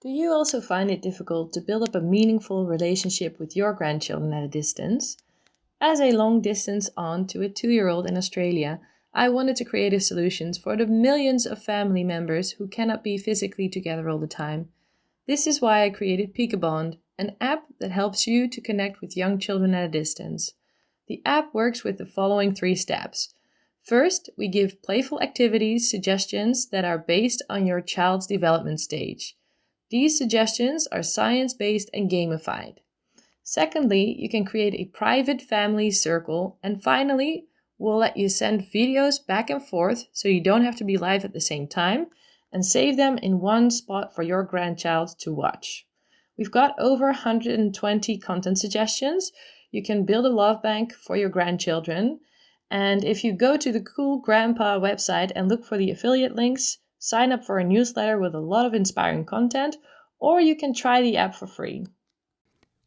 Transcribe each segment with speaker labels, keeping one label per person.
Speaker 1: Do you also find it difficult to build up a meaningful relationship with your grandchildren at a distance? As a long-distance aunt to a 2-year-old in Australia, I wanted to create solutions for the millions of family members who cannot be physically together all the time. This is why I created Peekabond, an app that helps you to connect with young children at a distance. The app works with the following 3 steps. First, we give playful activities suggestions that are based on your child's development stage. These suggestions are science-based and gamified. Secondly, you can create a private family circle. And finally, we'll let you send videos back and forth so you don't have to be live at the same time, and save them in one spot for your grandchild to watch. We've got over 120 content suggestions. You can build a love bank for your grandchildren. And if you go to the Cool Grandpa website and look for the affiliate links, sign up for a newsletter with a lot of inspiring content, or you can try the app for free.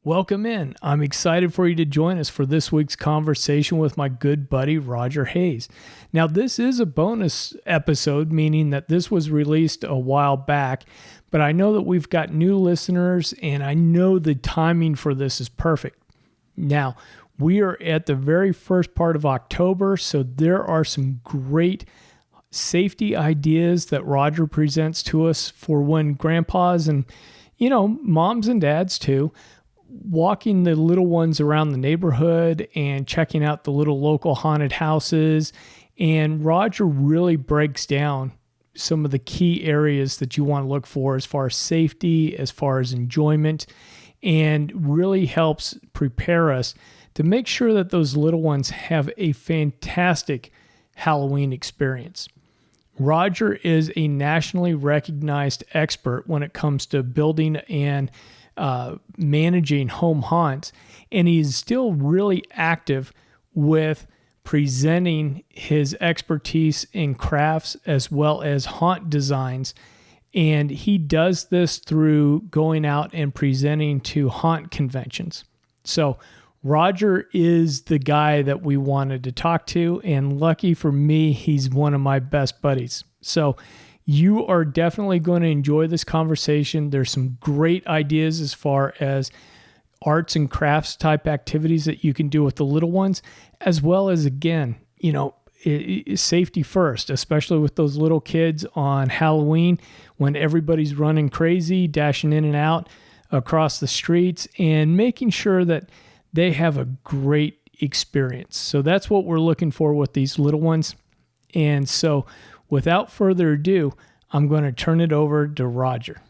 Speaker 2: Welcome in. I'm excited for you to join us for this week's conversation with my good buddy, Roger Hayes. Now, this is a bonus episode, meaning that this was released a while back, but I know that we've got new listeners, and I know the timing for this is perfect. Now, we are at the very first part of October, so there are some great safety ideas that Roger presents to us for when grandpas and, moms and dads too, walking the little ones around the neighborhood and checking out the little local haunted houses. And Roger really breaks down some of the key areas that you want to look for as far as safety, as far as enjoyment, and really helps prepare us to make sure that those little ones have a fantastic Halloween experience. Roger is a nationally recognized expert when it comes to building and managing home haunts, and he's still really active with presenting his expertise in crafts as well as haunt designs. And he does this through going out and presenting to haunt conventions. So Roger is the guy that we wanted to talk to, and lucky for me, he's one of my best buddies. So you are definitely going to enjoy this conversation. There's some great ideas as far as arts and crafts type activities that you can do with the little ones, as well as, again, safety first, especially with those little kids on Halloween when everybody's running crazy, dashing in and out across the streets, and making sure that they have a great experience. So that's what we're looking for with these little ones. And so without further ado, I'm going to turn it over to Roger.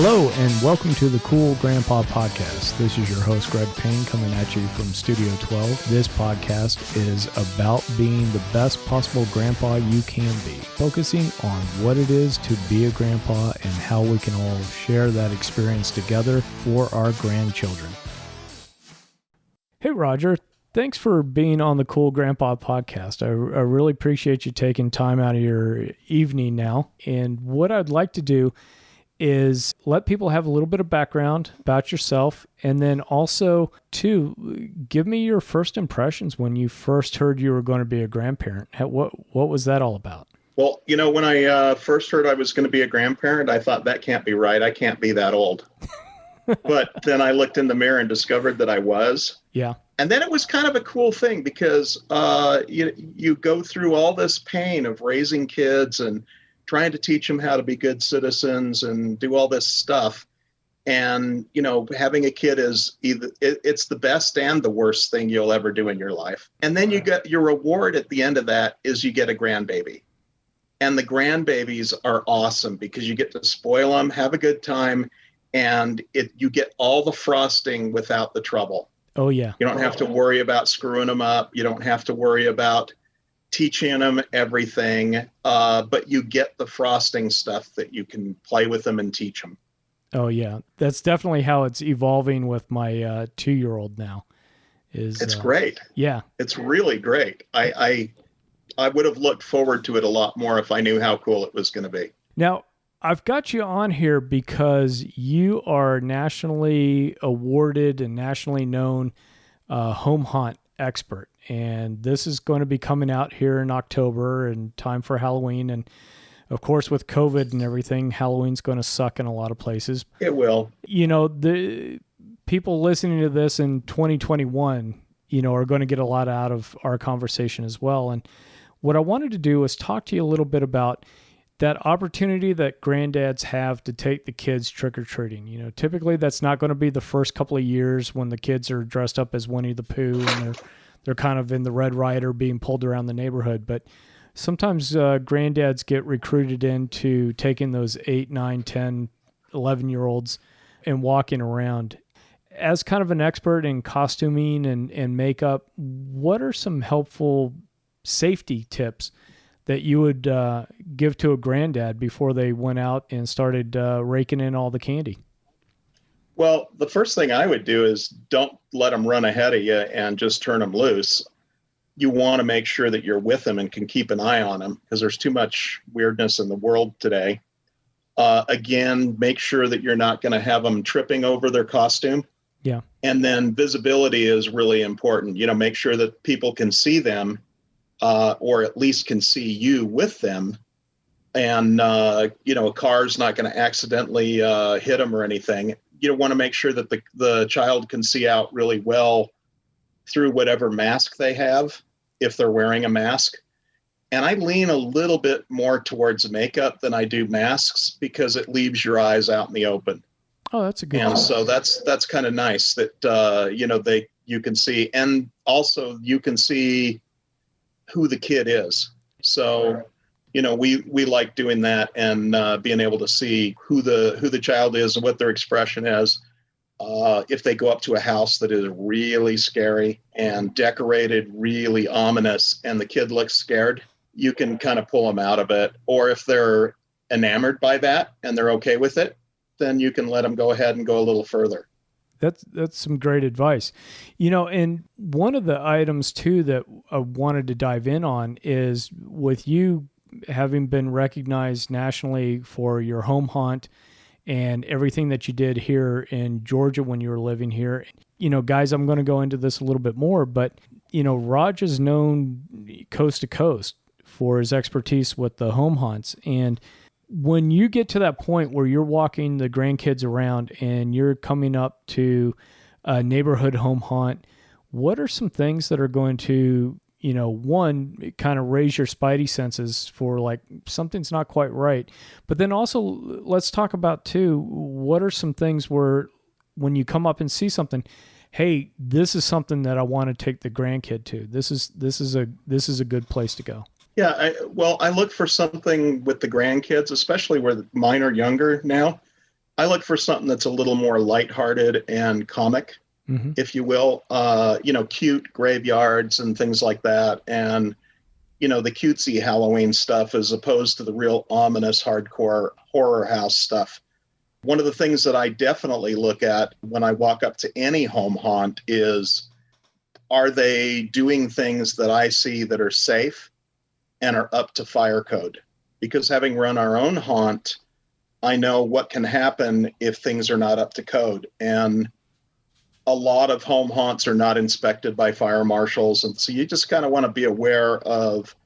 Speaker 2: Hello, and welcome to the Cool Grandpa Podcast. This is your host, Greg Payne, coming at you from Studio 12. This podcast is about being the best possible grandpa you can be, focusing on what it is to be a grandpa and how we can all share that experience together for our grandchildren. Hey, Roger. Thanks for being on the Cool Grandpa Podcast. I really appreciate you taking time out of your evening now. And what I'd like to do is let people have a little bit of background about yourself, and then also, too, give me your first impressions when you first heard you were going to be a grandparent. What was that all about?
Speaker 3: Well, when I first heard I was going to be a grandparent, I thought, that can't be right. I can't be that old. But then I looked in the mirror and discovered that I was.
Speaker 2: Yeah.
Speaker 3: And then it was kind of a cool thing because you go through all this pain of raising kids and trying to teach them how to be good citizens and do all this stuff. And, having a kid is it's the best and the worst thing you'll ever do in your life. And then you get your reward at the end of that is you get a grandbaby. And the grandbabies are awesome because you get to spoil them, have a good time, and you get all the frosting without the trouble.
Speaker 2: Oh, yeah.
Speaker 3: You don't have to worry about screwing them up. You don't have to worry about teaching them everything, but you get the frosting stuff that you can play with them and teach them.
Speaker 2: Oh, yeah. That's definitely how it's evolving with my 2-year-old now.
Speaker 3: It's great.
Speaker 2: Yeah.
Speaker 3: It's really great. I would have looked forward to it a lot more if I knew how cool it was going to be.
Speaker 2: Now, I've got you on here because you are nationally awarded and nationally known home haunt expert. and this is going to be coming out here in October and time for Halloween. And of course, with COVID and everything, Halloween's going to suck in a lot of places.
Speaker 3: It will.
Speaker 2: The people listening to this in 2021, are going to get a lot out of our conversation as well. And what I wanted to do was talk to you a little bit about that opportunity that granddads have to take the kids trick-or-treating. Typically that's not going to be the first couple of years when the kids are dressed up as Winnie the Pooh and they're kind of in the Red Ryder being pulled around the neighborhood. But sometimes granddads get recruited into taking those 8, 9, 10, 11-year-olds and walking around. As kind of an expert in costuming and makeup, what are some helpful safety tips that you would give to a granddad before they went out and started raking in all the candy?
Speaker 3: Well, the first thing I would do is don't let them run ahead of you and just turn them loose. You want to make sure that you're with them and can keep an eye on them because there's too much weirdness in the world today. Again, make sure that you're not going to have them tripping over their costume.
Speaker 2: Yeah.
Speaker 3: And then visibility is really important. Make sure that people can see them or at least can see you with them. And, a car's not going to accidentally hit them or anything. You want to make sure that the child can see out really well through whatever mask they have, if they're wearing a mask. And I lean a little bit more towards makeup than I do masks because it leaves your eyes out in the open.
Speaker 2: Oh, that's a good
Speaker 3: And
Speaker 2: point.
Speaker 3: so that's kind of nice that, you can see, and also you can see who the kid is. So, we like doing that and being able to see who the child is and what their expression is. If they go up to a house that is really scary and decorated really ominous and the kid looks scared, you can kind of pull them out of it. Or if they're enamored by that and they're okay with it, then you can let them go ahead and go a little further.
Speaker 2: That's some great advice. And one of the items too that I wanted to dive in on is with you having been recognized nationally for your home haunt and everything that you did here in Georgia when you were living here. Guys, I'm going to go into this a little bit more, but Raj is known coast to coast for his expertise with the home haunts. And when you get to that point where you're walking the grandkids around and you're coming up to a neighborhood home haunt, what are some things that are going to, one, kind of raise your spidey senses for like something's not quite right? But then also let's talk about too, what are some things where when you come up and see something, hey, this is something that I want to take the grandkid to. This is a good place to go.
Speaker 3: Yeah, I look for something with the grandkids, especially where mine are younger now. I look for something that's a little more lighthearted and comic, if you will. Cute graveyards and things like that, and the cutesy Halloween stuff as opposed to the real ominous, hardcore horror house stuff. One of the things that I definitely look at when I walk up to any home haunt is, are they doing things that I see that are safe and are up to fire code? Because having run our own haunt, I know what can happen if things are not up to code. And a lot of home haunts are not inspected by fire marshals. And so you just kind of want to be aware of,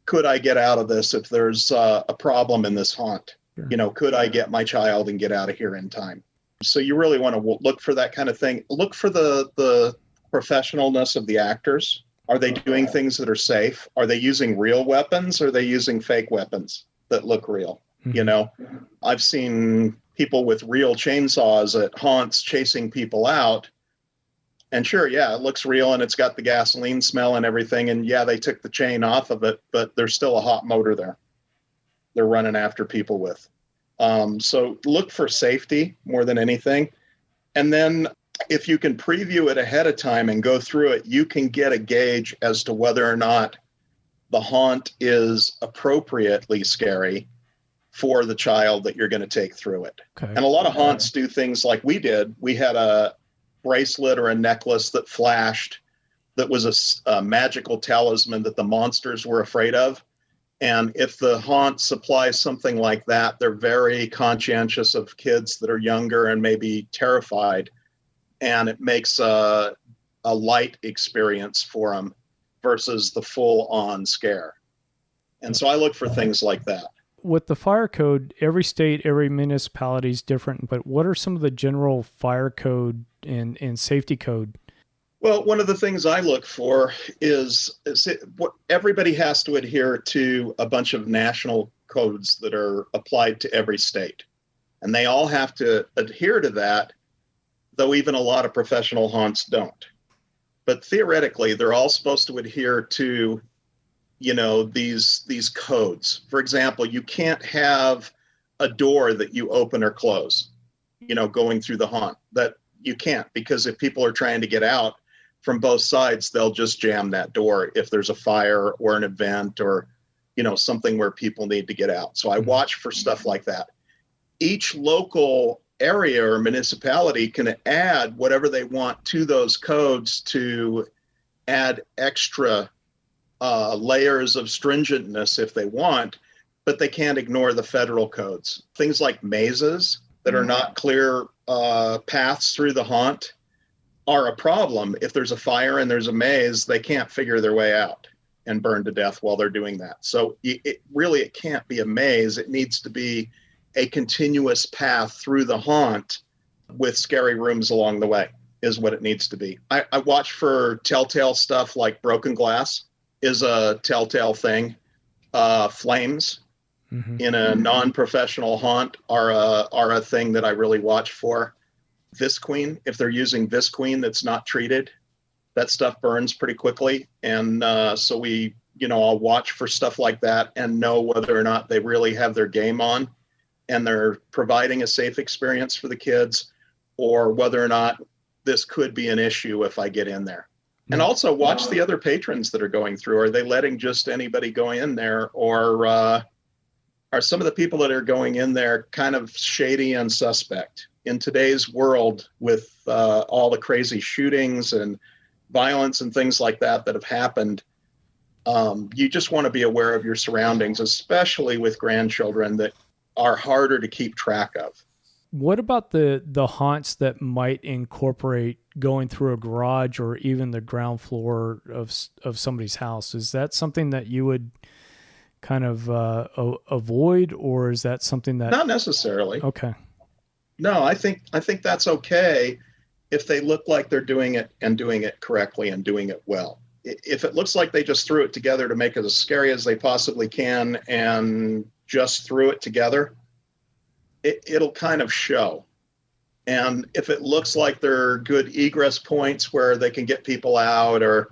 Speaker 3: could I get out of this if there's a problem in this haunt?
Speaker 2: Sure.
Speaker 3: Could I get my child and get out of here in time? So you really want to look for that kind of thing. Look for the professionalness of the actors. Are they doing things that are safe? Are they using real weapons? Or are they using fake weapons that look real? I've seen people with real chainsaws at haunts chasing people out. And sure, yeah, it looks real and it's got the gasoline smell and everything. And yeah, they took the chain off of it, but there's still a hot motor there they're running after people with. So look for safety more than anything. And then if you can preview it ahead of time and go through it, you can get a gauge as to whether or not the haunt is appropriately scary for the child that you're going to take through it.
Speaker 2: Okay.
Speaker 3: And a lot of haunts do things like we did. We had a bracelet or a necklace that flashed that was a magical talisman that the monsters were afraid of. And if the haunt supplies something like that, they're very conscientious of kids that are younger and maybe terrified. And it makes a a light experience for them versus the full on scare. And so I look for things like that.
Speaker 2: With the fire code, every state, every municipality is different, but what are some of the general fire code and safety code?
Speaker 3: Well, one of the things I look for is what everybody has to adhere to a bunch of national codes that are applied to every state. And they all have to adhere to that, though even a lot of professional haunts don't. But theoretically, they're all supposed to adhere to, these codes. For example, you can't have a door that you open or close, going through the haunt. That you can't, because if people are trying to get out from both sides, they'll just jam that door if there's a fire or an event or, something where people need to get out. So I watch for stuff like that. Each local area or municipality can add whatever they want to those codes to add extra layers of stringentness if they want, but they can't ignore the federal codes. Things like mazes that are not clear paths through the haunt are a problem. If there's a fire and there's a maze, they can't figure their way out and burn to death while they're doing that. So it can't be a maze. It needs to be a continuous path through the haunt with scary rooms along the way is what it needs to be. I watch for telltale stuff like broken glass is a telltale thing. Flames in a non-professional haunt are a thing that I really watch for. Visqueen, if they're using Visqueen that's not treated, that stuff burns pretty quickly. And so I'll watch for stuff like that and know whether or not they really have their game on and they're providing a safe experience for the kids, or whether or not this could be an issue if I get in there. And also watch the other patrons that are going through. Are they letting just anybody go in there, or are some of the people that are going in there kind of shady and suspect? In today's world, with all the crazy shootings and violence and things like that have happened, you just want to be aware of your surroundings, especially with grandchildren that are harder to keep track of.
Speaker 2: What about the haunts that might incorporate going through a garage or even the ground floor of somebody's house? Is that something that you would kind of avoid, or is that something that...
Speaker 3: Not necessarily.
Speaker 2: Okay.
Speaker 3: No, I think that's okay if they look like they're doing it and doing it correctly and doing it well. If it looks like they just threw it together to make it as scary as they possibly can and just threw it together, it'll kind of show. And if it looks like they're good egress points where they can get people out, or,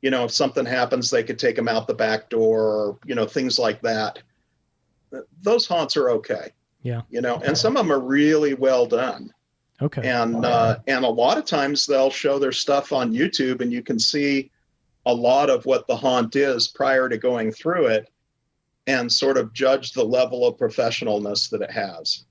Speaker 3: if something happens, they could take them out the back door, or, things like that, those haunts are okay.
Speaker 2: Yeah.
Speaker 3: And some of them are really well done.
Speaker 2: Okay.
Speaker 3: And a lot of times they'll show their stuff on YouTube and you can see a lot of what the haunt is prior to going through it and sort of judge the level of professionalness that it has.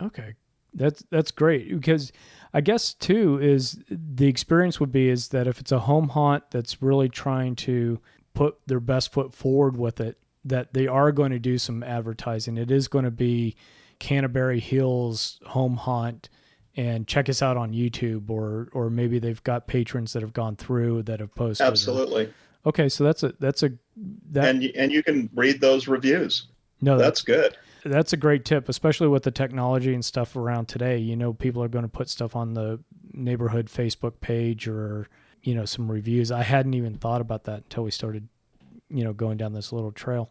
Speaker 2: Okay. That's great, because I guess too is the experience would be is that if it's a home haunt that's really trying to put their best foot forward with it, that they are going to do some advertising. It is going to be Canterbury Hills home haunt, and check us out on YouTube, or maybe they've got patrons that have gone through that have posted.
Speaker 3: Absolutely.
Speaker 2: Okay, so that's
Speaker 3: and you can read those reviews.
Speaker 2: No,
Speaker 3: that's good.
Speaker 2: That's a great tip, especially with the technology and stuff around today. People are going to put stuff on the neighborhood Facebook page, or some reviews. I hadn't even thought about that until we started going down this little trail.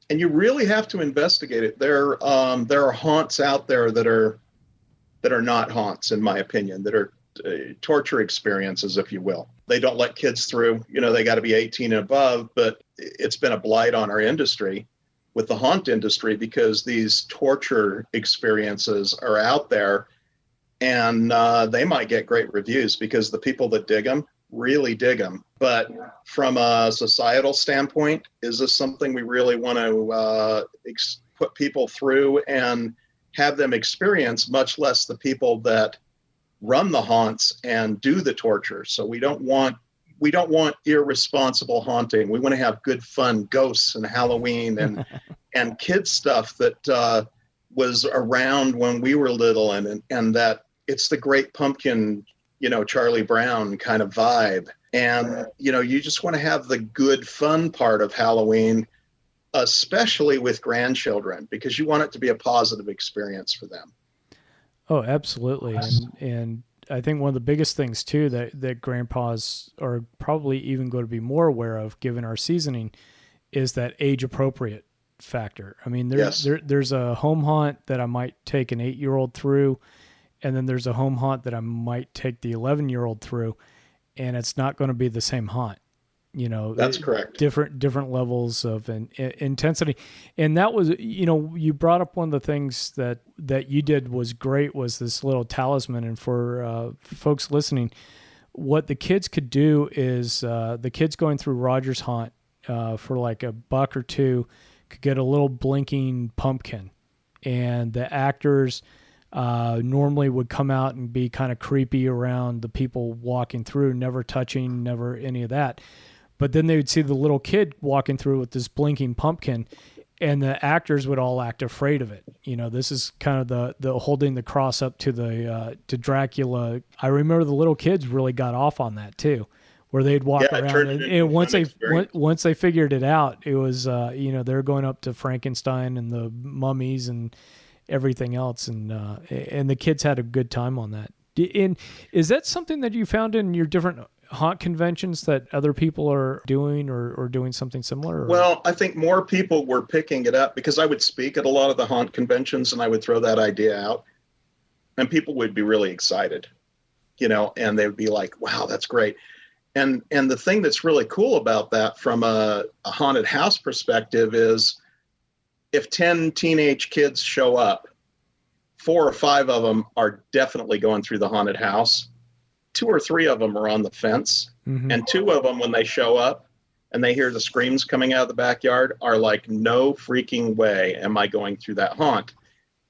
Speaker 3: And you really have to investigate it. There are haunts out there that are not haunts, in my opinion, that are torture experiences, if you will. They don't let kids through. They got to be 18 and above, but it's been a blight on our industry, with the haunt industry, because these torture experiences are out there, and they might get great reviews because the people that dig them really dig them. But from a societal standpoint, is this something we really want to put people through and have them experience, much less the people that run the haunts and do the torture? So we don't want irresponsible haunting. We want to have good fun, ghosts and Halloween and kids stuff that was around when we were little, and that it's the Great Pumpkin Charlie Brown kind of vibe. And, you just want to have the good, fun part of Halloween, especially with grandchildren, because you want it to be a positive experience for them.
Speaker 2: Oh, absolutely. And I think one of the biggest things too that grandpas are probably even going to be more aware of given our seasoning is that age appropriate factor. I mean,
Speaker 3: Yes.
Speaker 2: there's a home haunt that I might take an 8-year-old through, and then there's a home haunt that I might take the 11-year-old through, and it's not going to be the same haunt.
Speaker 3: That's correct.
Speaker 2: Different levels of intensity. And that was, you brought up one of the things that you did was great, was this little talisman. And for folks listening, what the kids could do is the kids going through Roger's haunt for like $1 or $2 could get a little blinking pumpkin, and the actors normally would come out and be kind of creepy around the people walking through, never touching, never any of that. But then they would see the little kid walking through with this blinking pumpkin, and the actors would all act afraid of it. This is kind of the holding the cross up to the to Dracula. I remember the little kids really got off on that too, where they'd walk around, and once they figured it out, it was they're going up to Frankenstein and the mummies and everything else, and the kids had a good time on that. And is that something that you found in your different haunt conventions that other people are doing or doing something similar? Or?
Speaker 3: Well, I think more people were picking it up because I would speak at a lot of the haunt conventions and I would throw that idea out and people would be really excited, and they would be like, wow, that's great. And the thing that's really cool about that from a haunted house perspective is if 10 teenage kids show up, 4 or 5 of them are definitely going through the haunted house. 2 or 3 of them are on the fence. Mm-hmm. And 2 of them, when they show up and they hear the screams coming out of the backyard, are like, no freaking way am I going through that haunt.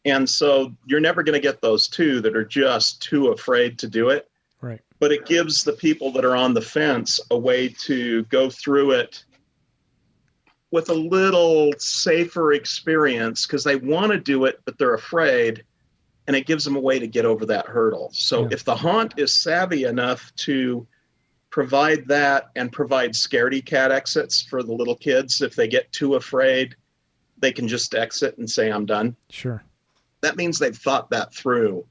Speaker 3: And so you're never going to get those 2 that are just too afraid to do it.
Speaker 2: Right.
Speaker 3: But it gives the people that are on the fence a way to go through it with a little safer experience because they want to do it, but they're afraid. And it gives them a way to get over that hurdle. So if the haunt is savvy enough to provide that and provide scaredy cat exits for the little kids, if they get too afraid, they can just exit and say, I'm done.
Speaker 2: Sure.
Speaker 3: That means they've thought that through.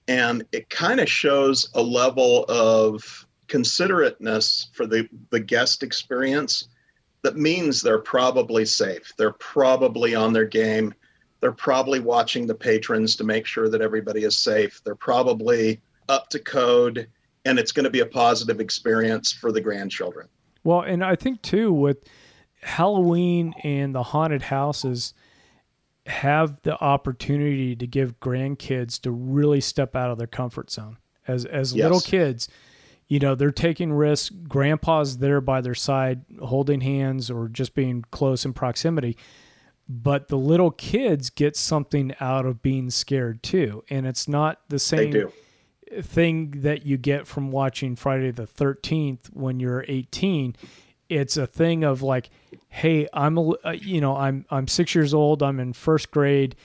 Speaker 3: And it kind of shows a level of considerateness for the guest experience that means they're probably safe. They're probably on their game. They're probably watching the patrons to make sure that everybody is safe. They're probably up to code, and it's going to be a positive experience for the grandchildren.
Speaker 2: Well, and I think too, with Halloween and the haunted houses have the opportunity to give grandkids to really step out of their comfort zone. As little kids, they're taking risks. Grandpa's there by their side, holding hands or just being close in proximity. But the little kids get something out of being scared too. And it's not the same thing that you get from watching Friday the 13th when you're 18. It's a thing of like, hey, I'm 6 years old. I'm in first grade,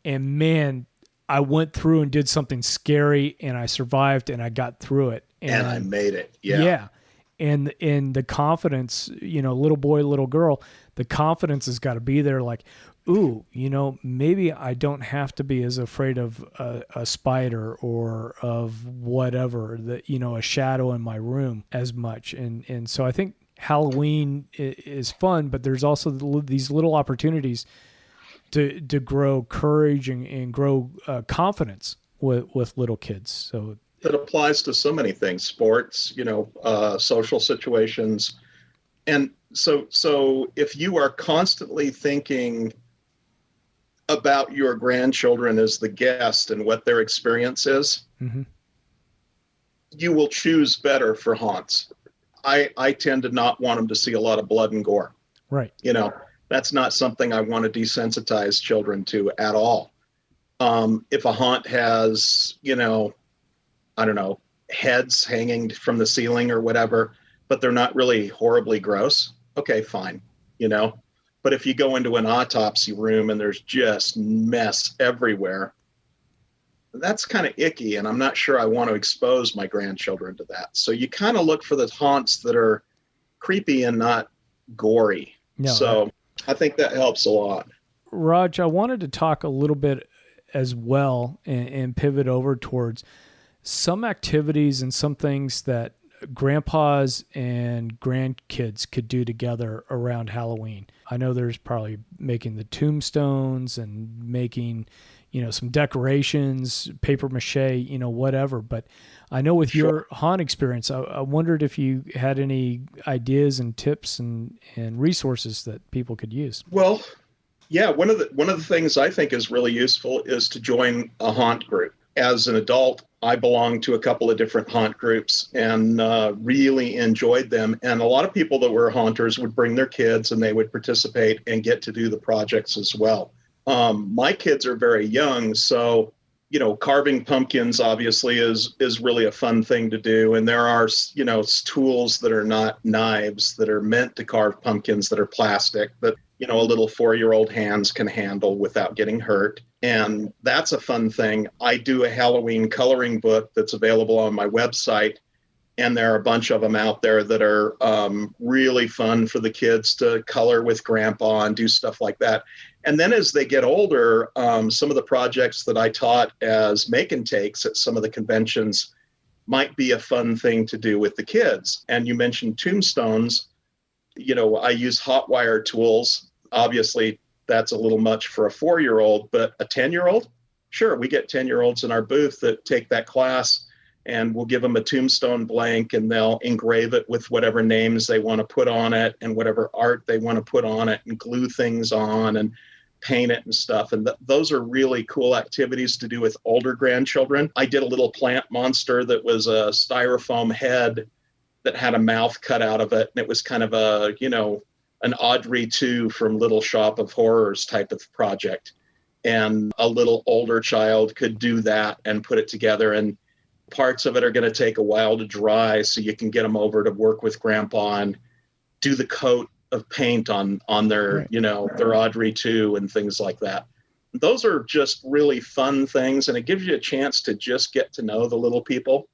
Speaker 2: and man, I went through and did something scary, and I survived, and I got through it,
Speaker 3: and I made it. Yeah.
Speaker 2: And the confidence, little boy, little girl, the confidence has got to be there. Like, ooh, maybe I don't have to be as afraid of a spider or of whatever that, a shadow in my room as much. And so I think Halloween is fun, but there's also these little opportunities to grow courage and grow confidence with little kids. So
Speaker 3: that applies to so many things, sports, social situations. And so if you are constantly thinking about your grandchildren as the guest and what their experience is, mm-hmm. you will choose better for haunts. I tend to not want them to see a lot of blood and gore.
Speaker 2: Right.
Speaker 3: That's not something I want to desensitize children to at all. If a haunt has, I don't know, heads hanging from the ceiling or whatever, but they're not really horribly gross, okay, fine, But if you go into an autopsy room and there's just mess everywhere, that's kind of icky, and I'm not sure I want to expose my grandchildren to that. So you kind of look for the haunts that are creepy and not gory.
Speaker 2: No,
Speaker 3: So I think that helps a lot.
Speaker 2: Raj, I wanted to talk a little bit as well and pivot over towards some activities and some things that grandpas and grandkids could do together around Halloween. I know there's probably making the tombstones and making, some decorations, paper mache, whatever. But I know with your haunt experience, I wondered if you had any ideas and tips and resources that people could use.
Speaker 3: Well, yeah, one of the things I think is really useful is to join a haunt group. As an adult, I belonged to a couple of different haunt groups and really enjoyed them. And a lot of people that were haunters would bring their kids and they would participate and get to do the projects as well. My kids are very young, so carving pumpkins obviously is really a fun thing to do. And there are tools that are not knives that are meant to carve pumpkins that are plastic that a little 4-year-old hands can handle without getting hurt. And that's a fun thing. I do a Halloween coloring book that's available on my website. And there are a bunch of them out there that are really fun for the kids to color with grandpa and do stuff like that. And then as they get older, some of the projects that I taught as make and takes at some of the conventions might be a fun thing to do with the kids. And you mentioned tombstones. I use hot wire tools. Obviously, that's a little much for a 4-year-old, but a 10-year-old, sure, we get 10-year-olds in our booth that take that class, and we'll give them a tombstone blank and they'll engrave it with whatever names they want to put on it and whatever art they want to put on it and glue things on and paint it and stuff. And those are really cool activities to do with older grandchildren. I did a little plant monster that was a styrofoam head that had a mouth cut out of it. And it was kind of an Audrey 2 from Little Shop of Horrors type of project. And a little older child could do that and put it together. And parts of it are going to take a while to dry, so you can get them over to work with grandpa and do the coat of paint on their, their Audrey 2 and things like that. Those are just really fun things. And it gives you a chance to just get to know the little people,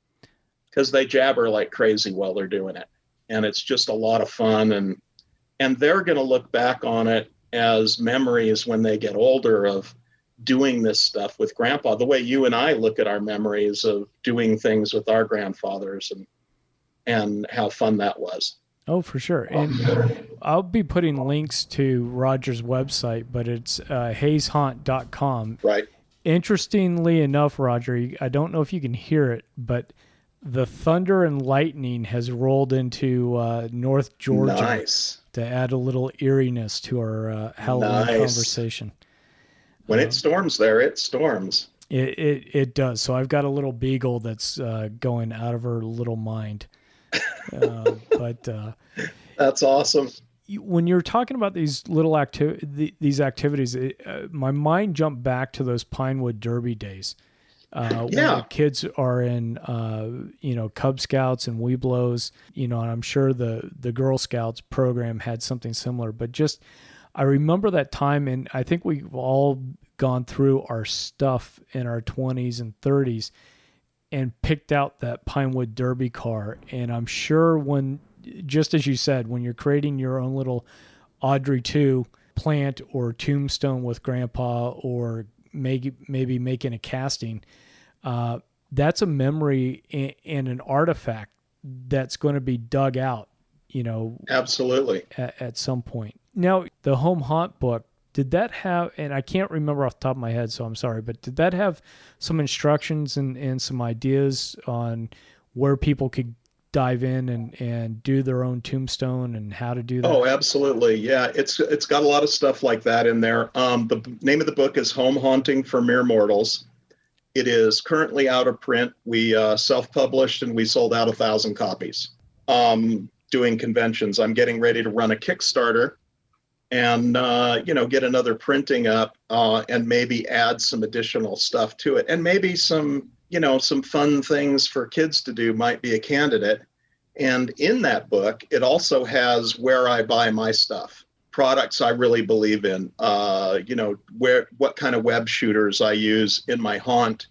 Speaker 3: because they jabber like crazy while they're doing it. And it's just a lot of fun. And they're going to look back on it as memories when they get older of doing this stuff with grandpa, the way you and I look at our memories of doing things with our grandfathers and how fun that was.
Speaker 2: Oh, for sure. And I'll be putting links to Roger's website, but it's hayeshaunt.com.
Speaker 3: Right.
Speaker 2: Interestingly enough, Roger, I don't know if you can hear it, but the thunder and lightning has rolled into North Georgia.
Speaker 3: Nice.
Speaker 2: To add a little eeriness to our Halloween conversation.
Speaker 3: When it storms there, it storms.
Speaker 2: It does. So I've got a little beagle that's going out of her little mind. But
Speaker 3: that's awesome.
Speaker 2: When you're talking about these little these activities, my mind jumped back to those Pinewood Derby days. When the kids are in, Cub Scouts and Weeblos, and I'm sure the Girl Scouts program had something similar, but I remember that time, and I think we've all gone through our stuff in our 20s and 30s and picked out that Pinewood Derby car. And I'm sure just as you said, when you're creating your own little Audrey 2 plant or tombstone with grandpa, or maybe making a casting, that's a memory and an artifact that's going to be dug out,
Speaker 3: absolutely
Speaker 2: at some point. Now, the home haunt book, did that have, and I can't remember off the top of my head, so I'm sorry, but did that have some instructions and some ideas on where people could dive in and do their own tombstone and how to do that?
Speaker 3: Oh, absolutely. Yeah, it's got a lot of stuff like that in there. The name of the book is Home Haunting for Mere Mortals. It is currently out of print. We self-published and we sold out 1,000 copies. Doing conventions. I'm getting ready to run a Kickstarter and get another printing up and maybe add some additional stuff to it, and maybe some fun things for kids to do might be a candidate. And in that book, it also has where I buy my stuff, products I really believe in, what kind of web shooters I use in my haunt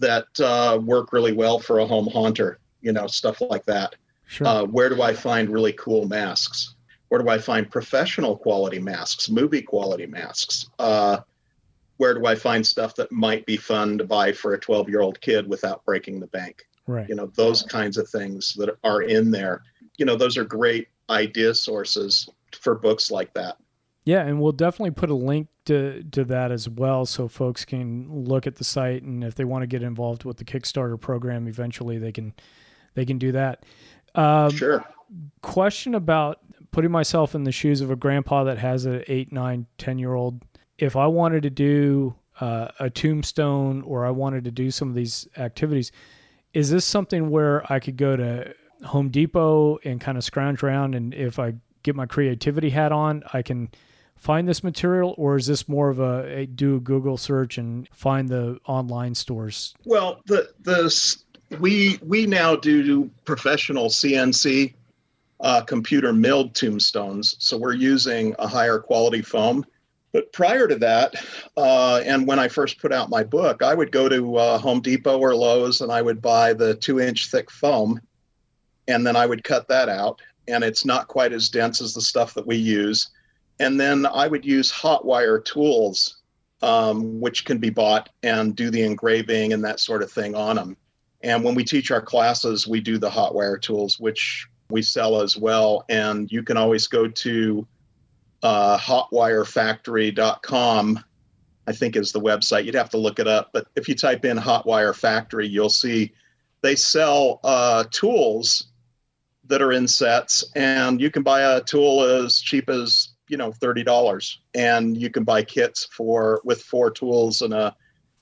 Speaker 3: that work really well for a home haunter, stuff like that.
Speaker 2: Sure.
Speaker 3: Where do I find really cool masks? Where do I find professional quality masks, movie quality masks? Where do I find stuff that might be fun to buy for a 12-year-old kid without breaking the bank?
Speaker 2: Right.
Speaker 3: Those kinds of things that are in there. Those are great idea sources for books like that.
Speaker 2: Yeah, and we'll definitely put a link to that as well, so folks can look at the site, and if they want to get involved with the Kickstarter program, eventually they can do that.
Speaker 3: Sure.
Speaker 2: Question about putting myself in the shoes of a grandpa that has an 8, 9, 10-year-old. If I wanted to do a tombstone, or I wanted to do some of these activities, is this something where I could go to Home Depot and kind of scrounge around, and if I get my creativity hat on, I can find this material, or is this more of do a Google search and find the online stores?
Speaker 3: Well, we now do professional CNC computer milled tombstones, so we're using a higher quality foam. But prior to that, and when I first put out my book, I would go to Home Depot or Lowe's, and I would buy the 2-inch thick foam, and then I would cut that out, and it's not quite as dense as the stuff that we use. And then I would use hot wire tools, which can be bought, and do the engraving and that sort of thing on them. And when we teach our classes, we do the hot wire tools, which we sell as well. And you can always go to hotwirefactory.com, I think is the website. You'd have to look it up. But if you type in Hot Wire Factory, you'll see they sell tools that are in sets, and you can buy a tool as cheap as $30, and you can buy kits with 4 tools and a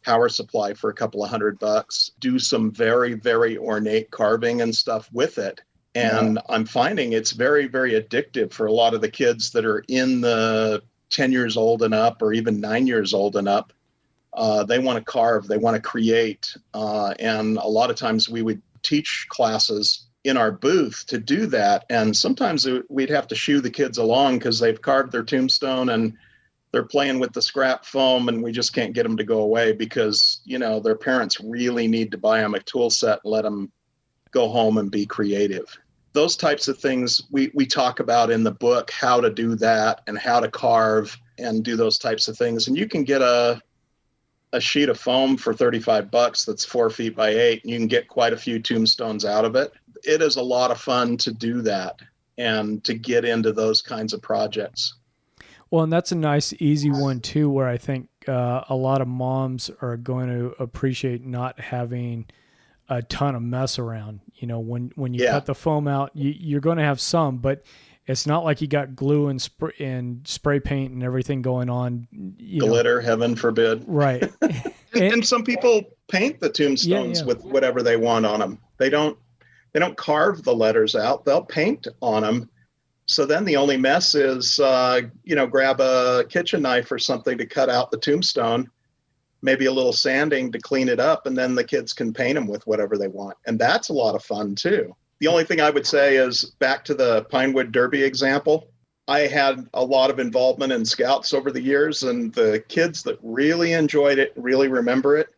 Speaker 3: power supply for a couple of $100. Do some very, very ornate carving and stuff with it. And I'm finding it's very, very addictive for a lot of the kids that are in the 10 years old and up, or even 9 years old and up. They want to carve, they want to create. And a lot of times we would teach classes in our booth to do that. And sometimes we'd have to shoo the kids along because they've carved their tombstone and they're playing with the scrap foam, and we just can't get them to go away because, their parents really need to buy them a tool set and let them go home and be creative. Those types of things we talk about in the book, how to do that and how to carve and do those types of things. And you can get a sheet of foam for $35 that's 4 feet by 8, and you can get quite a few tombstones out of it. It is a lot of fun to do that and to get into those kinds of projects.
Speaker 2: Well, and that's a nice, easy one too, where I think a lot of moms are going to appreciate not having a ton of mess around. When you cut the foam out, you're going to have some, but it's not like you got glue and spray paint and everything going on.
Speaker 3: Glitter, heaven forbid.
Speaker 2: Right.
Speaker 3: and some people paint the tombstones with whatever they want on them. They don't carve the letters out. They'll paint on them. So then the only mess is, grab a kitchen knife or something to cut out the tombstone, maybe a little sanding to clean it up, and then the kids can paint them with whatever they want. And that's a lot of fun too. The only thing I would say is, back to the Pinewood Derby example, I had a lot of involvement in Scouts over the years, and the kids that really enjoyed it, really remember it,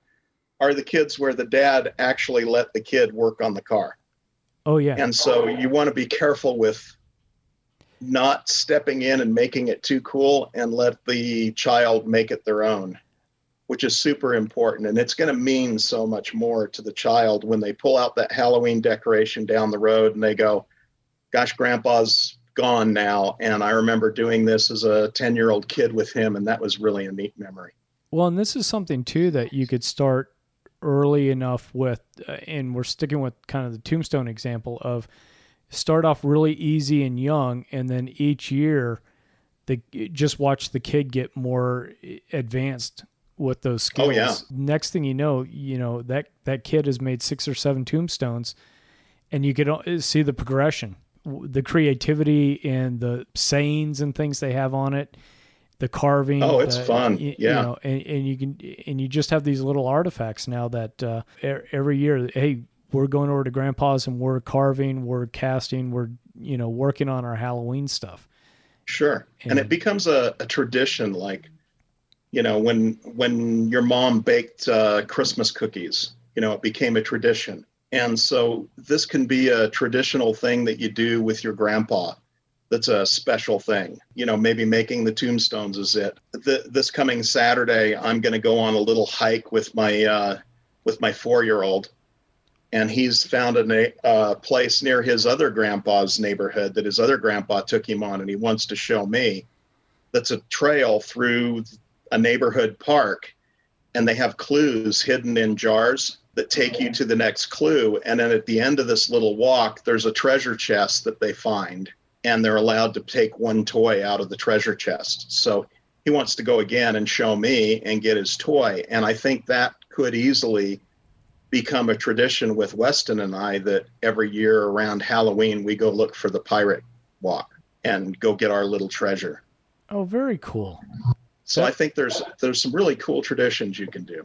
Speaker 3: are the kids where the dad actually let the kid work on the car.
Speaker 2: Oh, yeah.
Speaker 3: And so you want to be careful with not stepping in and making it too cool, and let the child make it their own, which is super important. And it's going to mean so much more to the child when they pull out that Halloween decoration down the road and they go, gosh, Grandpa's gone now. And I remember doing this as a 10-year-old kid with him, and that was really a neat memory.
Speaker 2: Well, and this is something too that you could start early enough with, and we're sticking with kind of the tombstone example of start off really easy and young, and then each year just watch the kid get more advanced with those skills.
Speaker 3: Oh, yeah.
Speaker 2: Next thing you know, that kid has made 6 or 7 tombstones, and you can see the progression, the creativity and the sayings and things they have on it, the carving.
Speaker 3: Oh, it's fun. Yeah.
Speaker 2: And you just have these little artifacts now that every year, hey, we're going over to Grandpa's and we're carving, we're casting, we're, working on our Halloween stuff.
Speaker 3: Sure. And it becomes a tradition, like, when your mom baked Christmas cookies, It became a tradition. And so this can be a traditional thing that you do with your grandpa. That's a special thing. Maybe making the tombstones is it. This coming Saturday, I'm going to go on a little hike with my 4-year-old, and he's found a place near his other grandpa's neighborhood that his other grandpa took him on, and he wants to show me. That's a trail through a neighborhood park, and they have clues hidden in jars that take you to the next clue. And then at the end of this little walk, there's a treasure chest that they find, and they're allowed to take one toy out of the treasure chest. So he wants to go again and show me and get his toy. And I think that could easily become a tradition with Weston and I, that every year around Halloween, we go look for the pirate walk and go get our little treasure.
Speaker 2: Oh, very cool.
Speaker 3: So I think there's some really cool traditions you can do.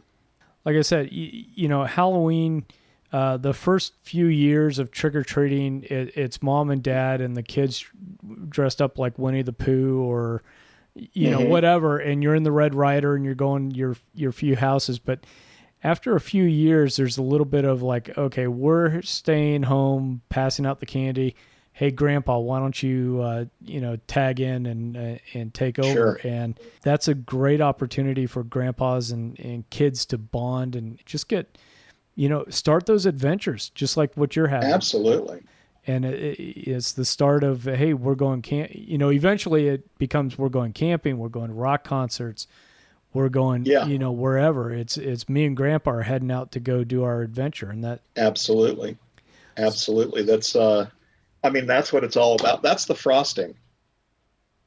Speaker 2: Like I said, Halloween, the first few years of trick-or-treating, it's mom and dad and the kids dressed up like Winnie the Pooh or, whatever, and you're in the Red Ryder and you're going your few houses. But after a few years, there's a little bit of like, okay, we're staying home, passing out the candy. Hey, Grandpa, why don't you, tag in and take over?
Speaker 3: Sure.
Speaker 2: And that's a great opportunity for grandpas and kids to bond and just get, start those adventures, just like what you're having.
Speaker 3: Absolutely.
Speaker 2: And it's the start of, hey, we're going eventually it becomes, we're going camping, we're going to rock concerts, we're going, wherever. It's me and Grandpa are heading out to go do our adventure. And that.
Speaker 3: Absolutely. That's, that's what it's all about. That's the frosting.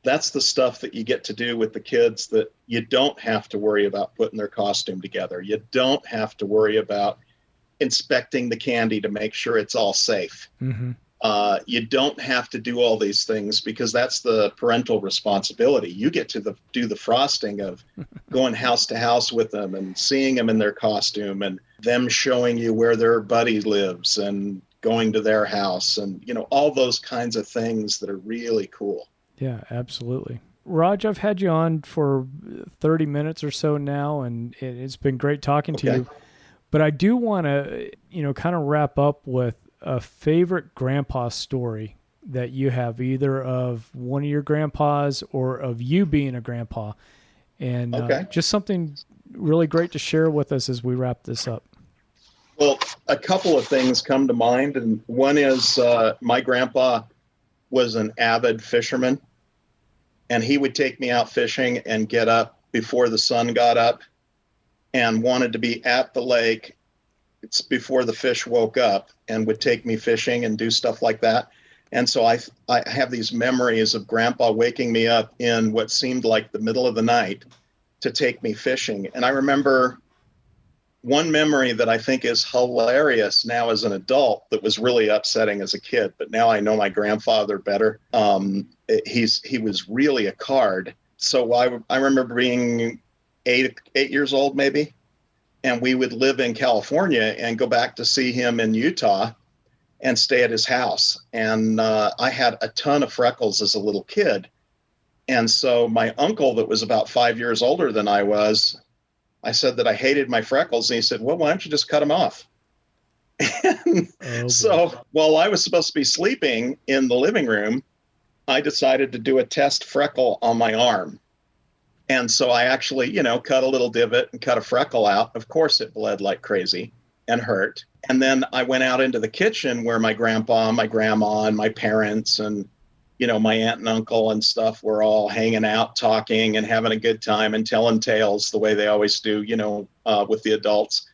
Speaker 3: That's the stuff that you get to do with the kids that you don't have to worry about putting their costume together. You don't have to worry about inspecting the candy to make sure it's all safe.
Speaker 2: Mm-hmm.
Speaker 3: You don't have to do all these things because that's the parental responsibility. You get to do the frosting of going house to house with them and seeing them in their costume and them showing you where their buddy lives and going to their house and, all those kinds of things that are really cool.
Speaker 2: Yeah, absolutely. Raj, I've had you on for 30 minutes or so now, and it's been great talking to you. But I do want to, kind of wrap up with a favorite grandpa story that you have, either of one of your grandpas or of you being a grandpa. And just something really great to share with us as we wrap this up.
Speaker 3: Well, a couple of things come to mind, and one is my grandpa was an avid fisherman, and he would take me out fishing and get up before the sun got up and wanted to be at the lake. It's before the fish woke up and would take me fishing and do stuff like that. And so I have these memories of Grandpa waking me up in what seemed like the middle of the night to take me fishing. And I remember one memory that I think is hilarious now as an adult that was really upsetting as a kid, but now I know my grandfather better. He was really a card. So I remember being eight years old maybe, and we would live in California and go back to see him in Utah and stay at his house. And I had a ton of freckles as a little kid. And so my uncle that was about 5 years older than I said that I hated my freckles. And he said, well, why don't you just cut them off? And so while I was supposed to be sleeping in the living room, I decided to do a test freckle on my arm. And so I actually, cut a little divot and cut a freckle out. Of course, it bled like crazy and hurt. And then I went out into the kitchen where my grandpa, my grandma, and my parents and my aunt and uncle and stuff were all hanging out, talking and having a good time and telling tales the way they always do, with the adults.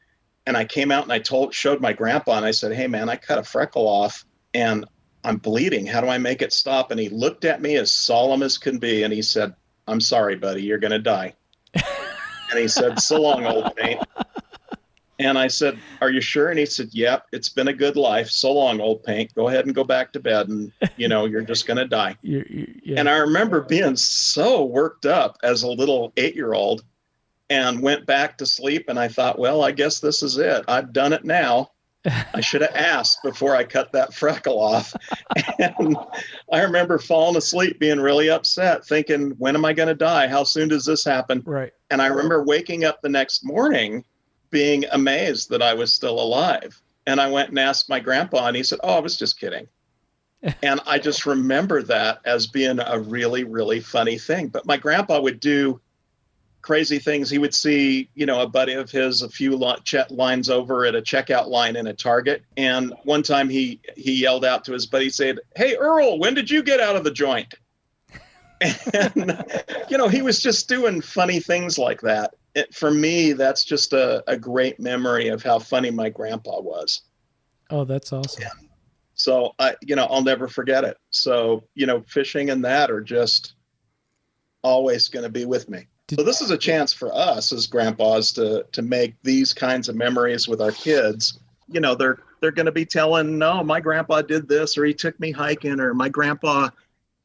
Speaker 3: And I came out and I showed my grandpa and I said, hey man, I cut a freckle off and I'm bleeding. How do I make it stop? And he looked at me as solemn as can be. And he said, I'm sorry, buddy, you're going to die. And he said, so long, old paint. And I said, are you sure? And he said, yep, it's been a good life. So long, old paint. Go ahead and go back to bed. And, you're just going to die.
Speaker 2: Yeah.
Speaker 3: And I remember being so worked up as a little 8-year-old and went back to sleep. And I thought, well, I guess this is it. I've done it now. I should have asked before I cut that freckle off. And I remember falling asleep, being really upset, thinking, when am I going to die? How soon does this happen?
Speaker 2: Right.
Speaker 3: And I remember waking up the next morning being amazed that I was still alive. And I went and asked my grandpa, and he said, "Oh, I was just kidding." And I just remember that as being a really, really funny thing. But my grandpa would do crazy things. He would see, a buddy of his a few lines over at a checkout line in a Target. And one time he yelled out to his buddy, he said, "Hey, Earl, when did you get out of the joint?" And, he was just doing funny things like that. For me, that's just a great memory of how funny my grandpa was.
Speaker 2: Oh, that's awesome.
Speaker 3: Yeah. So I'll never forget it. So, fishing and that are just always going to be with me. So this is a chance for us as grandpas to make these kinds of memories with our kids. They're going to be telling, "No, my grandpa did this, or he took me hiking, or my grandpa,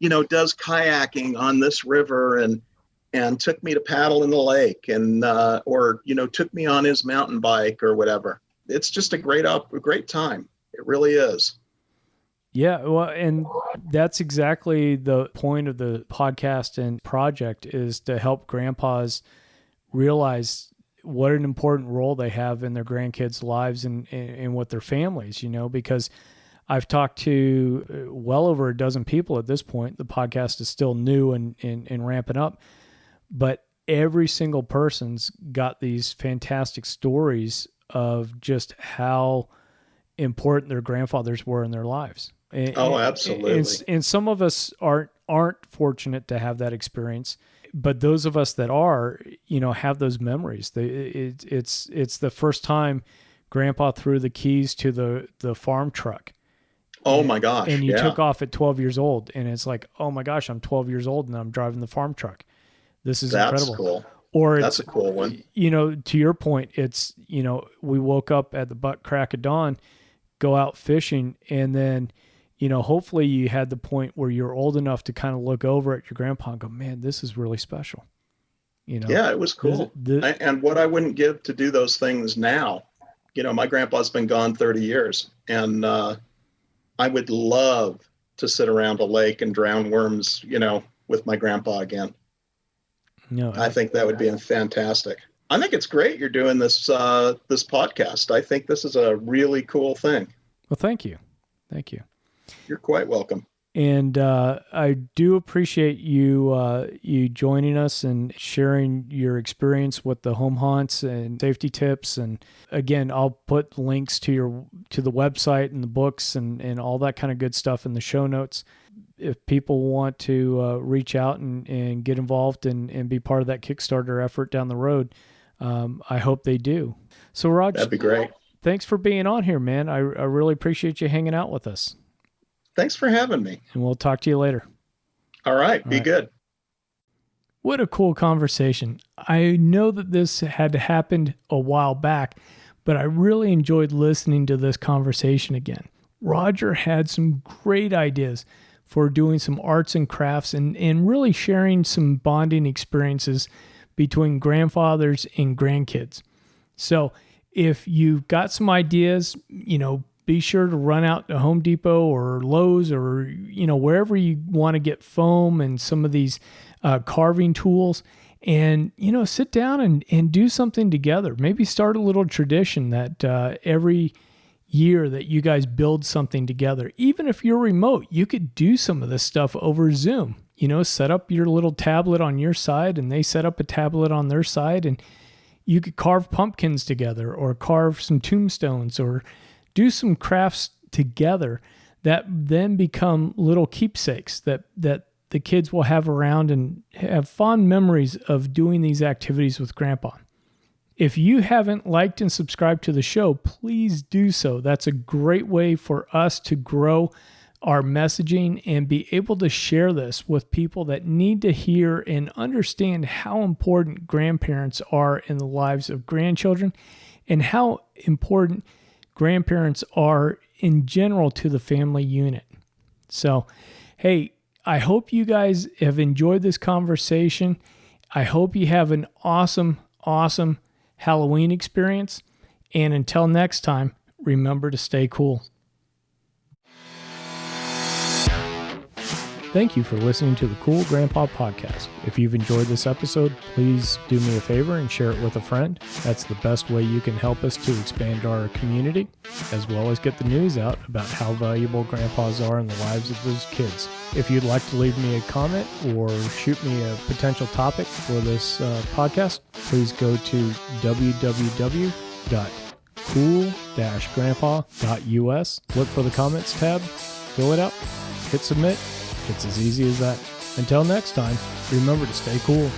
Speaker 3: does kayaking on this river and took me to paddle in the lake, and or took me on his mountain bike or whatever." It's just a great time. It really is.
Speaker 2: Yeah, well, and that's exactly the point of the podcast and project, is to help grandpas realize what an important role they have in their grandkids' lives and with their families, because I've talked to well over a dozen people at this point. The podcast is still new and ramping up, but every single person's got these fantastic stories of just how important their grandfathers were in their lives.
Speaker 3: Absolutely.
Speaker 2: And some of us aren't fortunate to have that experience, but those of us that are, have those memories. It's the first time Grandpa threw the keys to the farm truck.
Speaker 3: Oh my gosh!
Speaker 2: And you took off at 12 years old, and it's like, oh my gosh, I'm 12 years old and I'm driving the farm truck. This is incredible.
Speaker 3: Cool.
Speaker 2: Or
Speaker 3: that's a cool one.
Speaker 2: To your point, it's we woke up at the butt crack of dawn, go out fishing, and then hopefully you had the point where you're old enough to kind of look over at your grandpa and go, "Man, this is really special."
Speaker 3: Yeah, it was cool. And what I wouldn't give to do those things now. My grandpa's been gone 30 years, and I would love to sit around a lake and drown worms, with my grandpa again.
Speaker 2: No,
Speaker 3: I think that would be fantastic. I think it's great you're doing this this podcast. I think this is a really cool thing.
Speaker 2: Well, thank you.
Speaker 3: You're quite welcome.
Speaker 2: And I do appreciate you joining us and sharing your experience with the home haunts and safety tips. And again, I'll put links to the website and the books and all that kind of good stuff in the show notes. If people want to reach out and get involved and be part of that Kickstarter effort down the road, I hope they do. So, Raj,
Speaker 3: that'd be great.
Speaker 2: Thanks for being on here, man. I really appreciate you hanging out with us.
Speaker 3: Thanks for having me.
Speaker 2: And we'll talk to you later.
Speaker 3: All right. Be good.
Speaker 2: What a cool conversation. I know that this had happened a while back, but I really enjoyed listening to this conversation again. Roger had some great ideas for doing some arts and crafts and really sharing some bonding experiences between grandfathers and grandkids. So if you've got some ideas, be sure to run out to Home Depot or Lowe's or, wherever you want to get foam and some of these carving tools and, sit down and do something together. Maybe start a little tradition that every year that you guys build something together. Even if you're remote, you could do some of this stuff over Zoom. Set up your little tablet on your side and they set up a tablet on their side, and you could carve pumpkins together or carve some tombstones or do some crafts together that then become little keepsakes that the kids will have around and have fond memories of doing these activities with Grandpa. If you haven't liked and subscribed to the show, please do so. That's a great way for us to grow our messaging and be able to share this with people that need to hear and understand how important grandparents are in the lives of grandchildren and how important grandparents are in general to the family unit. So, hey, I hope you guys have enjoyed this conversation. I hope you have an awesome, awesome Halloween experience. And until next time, remember to stay cool. Thank you for listening to the Cool Grandpa Podcast. If you've enjoyed this episode, please do me a favor and share it with a friend. That's the best way you can help us to expand our community, as well as get the news out about how valuable grandpas are in the lives of those kids. If you'd like to leave me a comment or shoot me a potential topic for this podcast, please go to www.cool-grandpa.us. Look for the comments tab, fill it out, hit submit. It's as easy as that. Until next time, remember to stay cool.